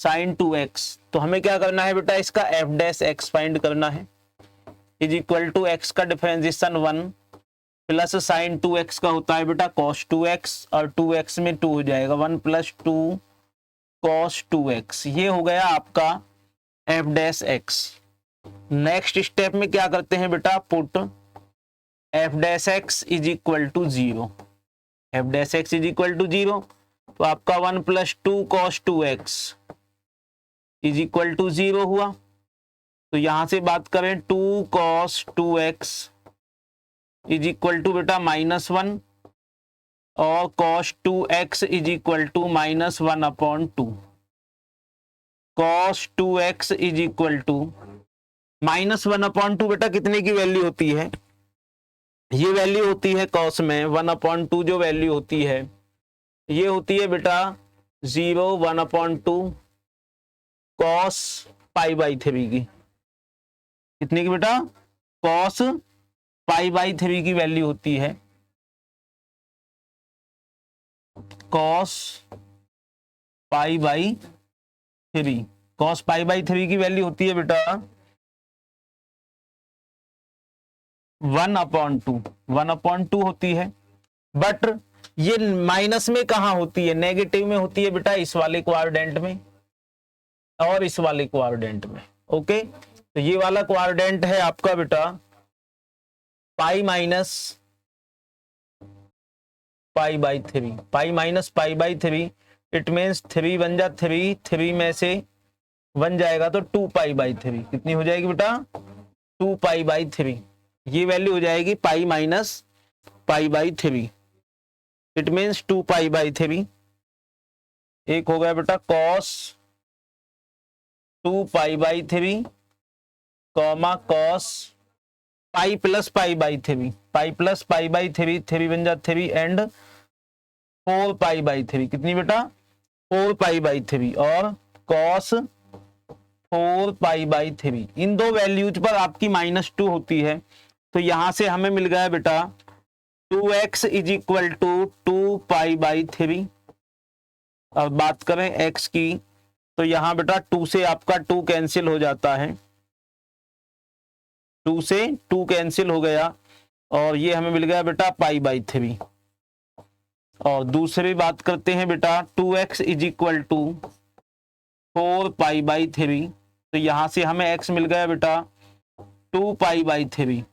sine 2x। तो हमें क्या करना है बेटा, इसका एफ डैश एक्स फाइंड करना है, इज इक्वल टू एक्स का डिफरेंशिएशन 1 प्लस साइन 2x का होता है बेटा cos 2x, और 2x में 2 हो जाएगा, 1 + 2 cos 2x। ये हो गया आपका F dash x. Next step में क्या करते हैं बेटा, put f dash x is equal to 0। F dash x is equal to 0, तो आपका 1 + 2 cos 2x is equal to 0 हुआ। तो यहां से बात करें 2 cos 2x is equal to बेटा -1, और cos 2x is equal to -1/2। cos 2x is equal to -1/2 बेटा कितने की वैल्यू होती है, ये वैल्यू होती है cos में 1/2, जो वैल्यू होती है ये होती है बेटा 0, 1/2 cos π/3 की। कितने की बेटा, cos π/3 की वैल्यू होती है, cos π/3। cos π/3 की वैल्यू होती है बेटा 1/2 होती है। बट ये माइनस में कहां होती है, नेगेटिव में होती है बेटा इस वाले क्वाड्रेंट में और इस वाले क्वाड्रेंट में। ओके, तो ये वाला क्वाड्रेंट है आपका बेटा pi minus π/3, pi minus π/3। It means 3 बन जा 3, 3 में से 1 जाएगा तो 2 π/3। कितनी हो जाएगी बेटा, 2 π/3। ये वैल्यू हो जाएगी पाई माइनस π/3। It means 2 π/3। एक हो गया बेटा cos 2 π/3 comma cos pi plus π/3, pi plus π/3, 3 बन जा 3 एंड 4 π/3। कितनी बेटा, 4 π/3, और cos 4 π/3। इन दो वैल्यूज पर आपकी -2 होती है। तो यहां से हमें मिल गया बेटा 2x इज इक्वल टू 2 π/3। अब बात करें x की, तो यहां बेटा 2 से आपका 2 कैंसिल हो जाता है, 2 से 2 कैंसिल हो गया, और ये हमें मिल गया बेटा π/3। और दूसरी बात करते हैं बेटा 2x इज इक्वल टू 4 π/3। तो यहां से हमें x मिल गया बेटा 2 π/3,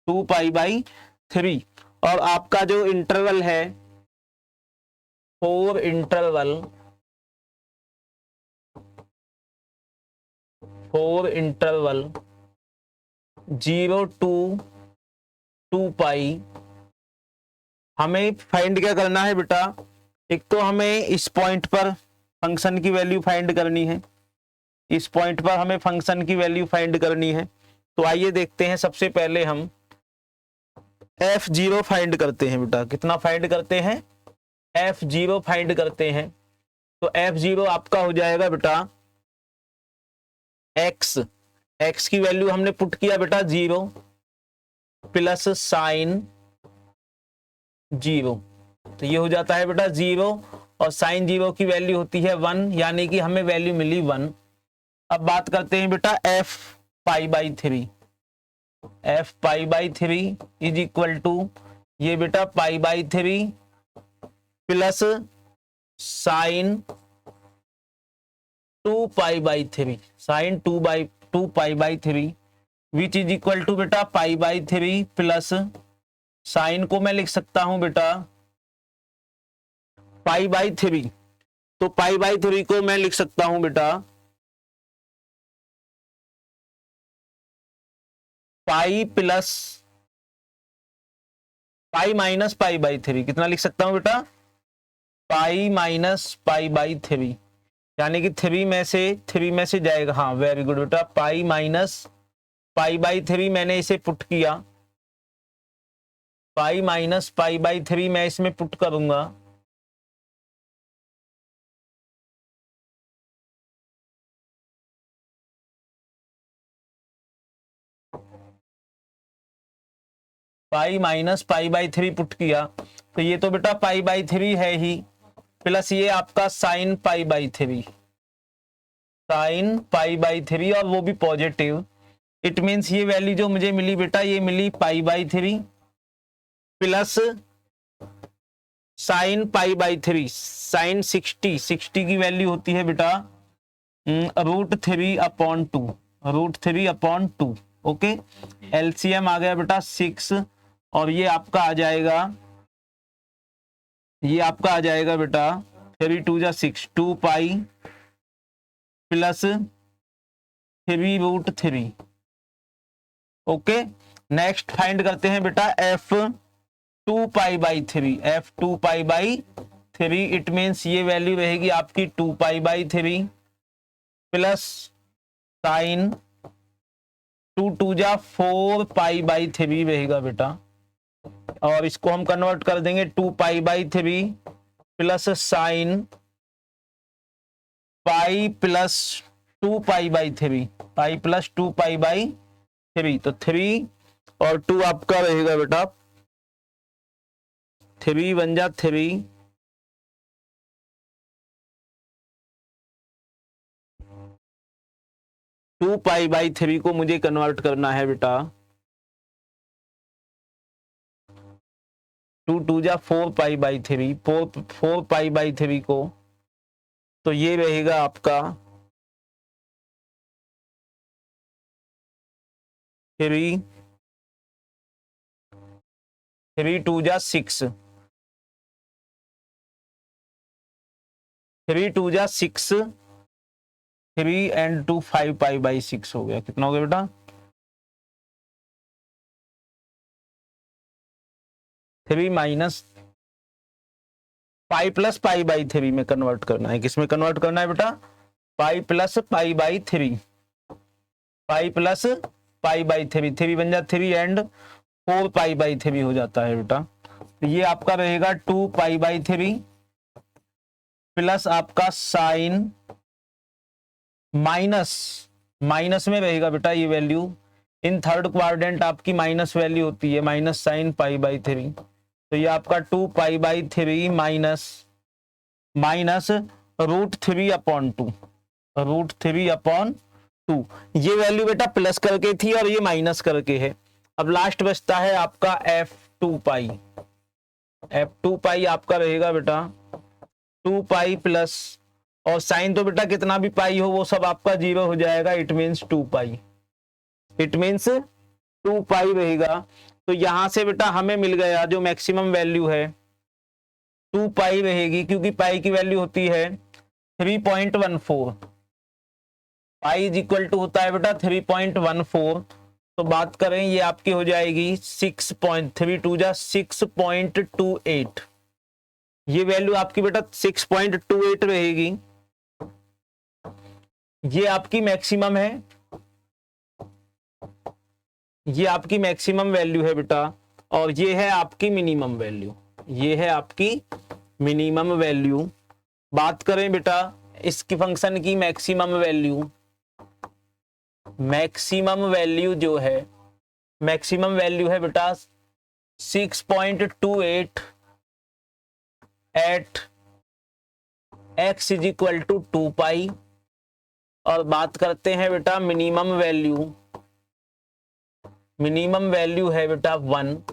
2 π/3। और आपका जो इंटरवल है 4 इंटरवल 0 to 2 पाई। हमें फाइंड क्या करना है बेटा, एक तो हमें इस पॉइंट पर फंक्शन की वैल्यू फाइंड करनी है, इस पॉइंट पर हमें फंक्शन की वैल्यू फाइंड करनी है। तो आइए देखते हैं, सबसे पहले हम F0 फाइंड करते हैं बेटा। कितना फाइंड करते हैं? F0 फाइंड करते हैं। तो F0 आपका हो जाएगा बेटा x की वैल्यू हमने पुट किया बेटा 0 प्लस साइन 0। तो ये हो जाता है बेटा 0 और साइन 0 की वैल्यू होती है 1, यानी कि हमें वैल्यू मिली 1। अब बात करते हैं बेटा f pi by 3। f pi by 3 is equal to ये बेटा pi by 3 plus sine 2 pi by 3, sine 2 pi by 3 which is equal to बेटा पाई बाई 3 प्लस साइन को मैं लिख सकता हूं बेटा पाई बाई 3। तो पाई बाई 3 को मैं लिख सकता हूं बेटा pi plus pi minus pi by 3। कितना लिख सकता हूं बेटा? पाई माइनस पाई बाई 3, यानी कि 3 में से जाएगा। हाँ वेरी गुड बेटा, पाई माइनस पाई बाई 3 मैंने इसे पुट किया। पाई माइनस पाई बाई 3 मैं इसमें पुट करूंगा। Pi minus pi by 3 put किया तो ये तो बेटा पाई बाई 3 है ही, प्लस ये आपका sine pi by 3, sine pi by 3 और वो भी पॉजिटिव। इट मीन्स ये वैल्यू जो मुझे मिली बेटा ये मिली pi by 3 plus sine pi by 3, sine 60 की वैल्यू होती है बेटा √3/2, √3/2। ओके, एलसीएम आ गया बेटा 6 और ये आपका आ जाएगा बेटा 3 2 जा 6, 2 pi plus 3√3। Okay, next find करते हैं बेटा f2 pi by 3, f2 pi by 3। It means ये वैल्यू रहेगी आपकी 2 पाई बाई 3 प्लस साइन 2 2 जा 4 पाई बाई 3 रहेगा बेटा, और इसको हम कन्वर्ट कर देंगे 2 pi by 3 plus sine pi plus 2 pi by 3, pi plus 2 pi by 3। तो 3 और 2 आपका रहेगा बेटा 3 1 जा 3, 2 पाई बाई 3 को मुझे कन्वर्ट करना है बेटा 2 2 जा 4 पाई बाई 3, 4 पाई बाई 3 को, तो ये रहेगा आपका 3 2 जा 6, 3 2 जा 6, 3 and 2 5 पाई बाई 6 हो गया। कितना हो गया बेटा 3 minus pi plus pi by 3 में कन्वर्ट करना है। किसमें कन्वर्ट करना है बेटा? Pi plus pi by 3, pi plus pi by 3, 3 बन जा 3 एंड 4 पाई बाई 3 हो जाता है बेटा। तो ये आपका रहेगा 2 पाई बाई 3 प्लस आपका साइन माइनस में रहेगा बेटा ये वैल्यू, इन थर्ड क्वाड्रेंट आपकी माइनस वैल्यू होती है, माइनस साइन पाई बाई 3। तो ये आपका 2 पाई बाई 3 माइनस √3/2, √3/2। ये वैल्यू बेटा प्लस करके थी और ये माइनस करके है। अब लास्ट बचता है आपका f2 पाई। f2 पाई आपका रहेगा बेटा 2 पाई प्लस, और साइन तो बेटा कितना भी पाई हो वो सब आपका 0 हो जाएगा। It means 2 pi, it means 2 पाई रहेगा। तो यहां से बेटा हमें मिल गया जो मैक्सिमम वैल्यू है 2 पाई रहेगी, क्योंकि पाई की वैल्यू होती है 3.14, पाई इज इक्वल टू होता है बेटा 3.14। तो बात करें ये आपकी हो जाएगी 6.32 जा 6.28, ये वैल्यू आपकी बेटा 6.28 रहेगी। ये आपकी मैक्सिमम है, ये आपकी मैक्सिमम वैल्यू है बेटा, और ये है आपकी मिनिमम वैल्यू, ये है आपकी मिनिमम वैल्यू। बात करें बेटा इसकी फंक्शन की मैक्सिमम वैल्यू, मैक्सिमम वैल्यू जो है, मैक्सिमम वैल्यू है बेटा 6.28 at x is equal to 2 pi. और बात करते हैं बेटा मिनिमम वैल्यू, मिनिमम वैल्यू है बेटा 1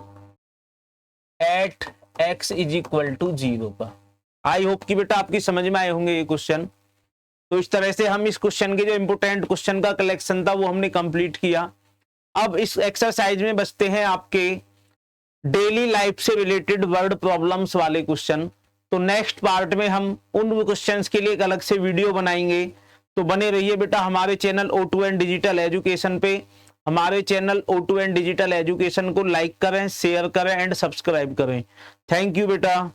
at x is equal to 0 पर। आई होप कि बेटा आपकी समझ में आए होंगे ये क्वेश्चन। तो इस तरह से हम इस क्वेश्चन के जो इंपोर्टेंट क्वेश्चन का कलेक्शन था वो हमने कंप्लीट किया। अब इस एक्सरसाइज में बचते हैं आपके डेली लाइफ से रिलेटेड वर्ड प्रॉब्लम्स वाले क्वेश्चन। तो नेक्स्ट पार्ट में हम उन क्वेश्चंस के लिए एक अलग से वीडियो बनाएंगे। तो बने रहिए बेटा हमारे चैनल O2N डिजिटल एजुकेशन पे। हमारे चैनल O2N डिजिटल एजुकेशन को लाइक करें, शेयर करें एंड सब्सक्राइब करें। थैंक यू बेटा।